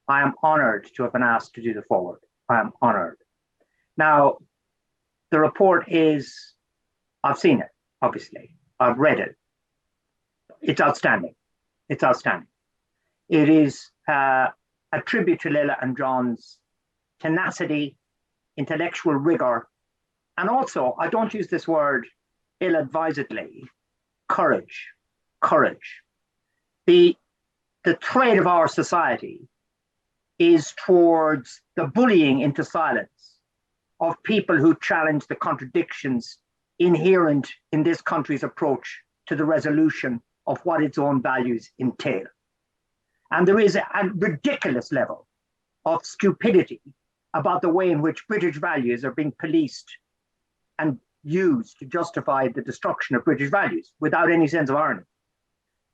I am honoured to have been asked to do the foreword. I am honoured. Now, the report is, I've seen it, obviously. I've read it. It's outstanding. It's outstanding. It is a tribute to Leila and John's tenacity, intellectual rigor, and also, I don't use this word ill-advisedly, courage. Courage. The trade of our society is towards the bullying into silence of people who challenge the contradictions inherent in this country's approach to the resolution of what its own values entail. And there is a ridiculous level of stupidity about the way in which British values are being policed and used to justify the destruction of British values without any sense of irony.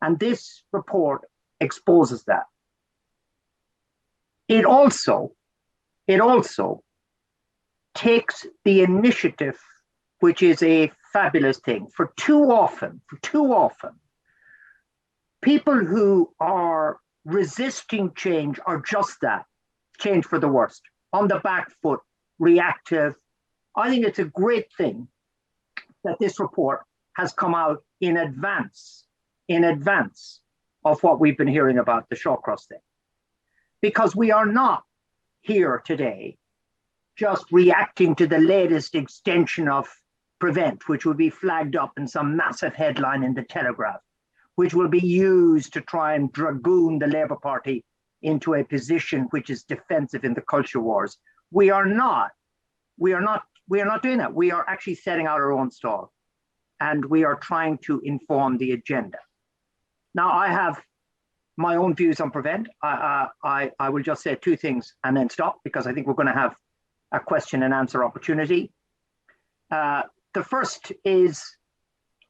And this report exposes that. It also takes the initiative, which is a fabulous thing. For too often, people who are resisting change are just that, change for the worst, on the back foot, reactive. I think it's a great thing that this report has come out in advance of what we've been hearing about the Shawcross thing. Because we are not here today just reacting to the latest extension of Prevent, which will be flagged up in some massive headline in the Telegraph, which will be used to try and dragoon the Labour Party into a position which is defensive in the culture wars. We are not doing that. We are actually setting out our own stall, and we are trying to inform the agenda. Now, I have my own views on Prevent. I will just say two things and then stop, because I think we're going to have a question and answer opportunity. The first is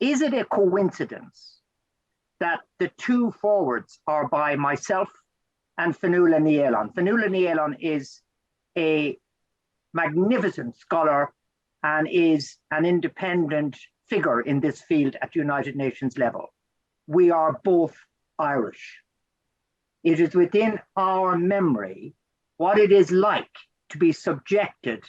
it a coincidence that the two forwards are by myself and Fionnuala Ní Aoláin? Fionnuala Ní Aoláin is a magnificent scholar and is an independent figure in this field at United Nations level. We are both Irish. It is within our memory what it is like to be subjected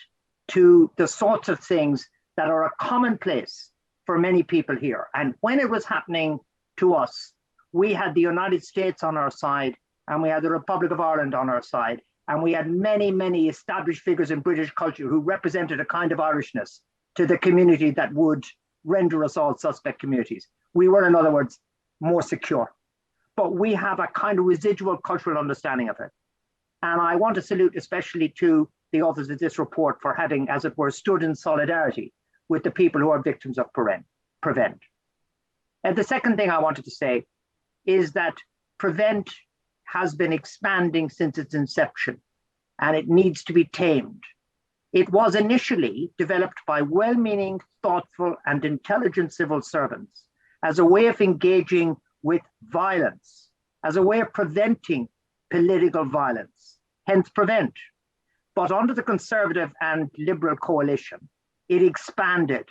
to the sorts of things that are a commonplace for many people here. And when it was happening to us, we had the United States on our side, and we had the Republic of Ireland on our side, and we had many, many established figures in British culture who represented a kind of Irishness to the community that would render us all suspect communities. We were, in other words, more secure. But we have a kind of residual cultural understanding of it. And I want to salute especially to the authors of this report for having, as it were, stood in solidarity with the people who are victims of Prevent. And the second thing I wanted to say is that Prevent has been expanding since its inception, and it needs to be tamed. It was initially developed by well-meaning, thoughtful, and intelligent civil servants as a way of engaging with violence, as a way of preventing political violence, hence Prevent. But under the Conservative and Liberal coalition, it expanded.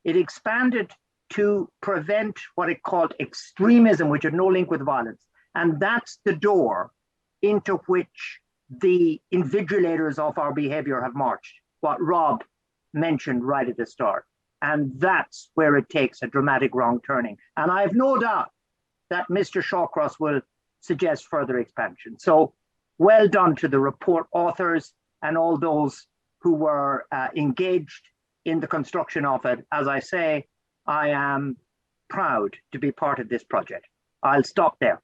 It expanded to prevent what it called extremism, which had no link with violence. And that's the door into which the invigilators of our behavior have marched, what Rob mentioned right at the start. And that's where it takes a dramatic wrong turning. And I have no doubt that Mr. Shawcross will suggest further expansion. So well done to the report authors and all those who were engaged in the construction of it. As I say, I am proud to be part of this project. I'll stop there.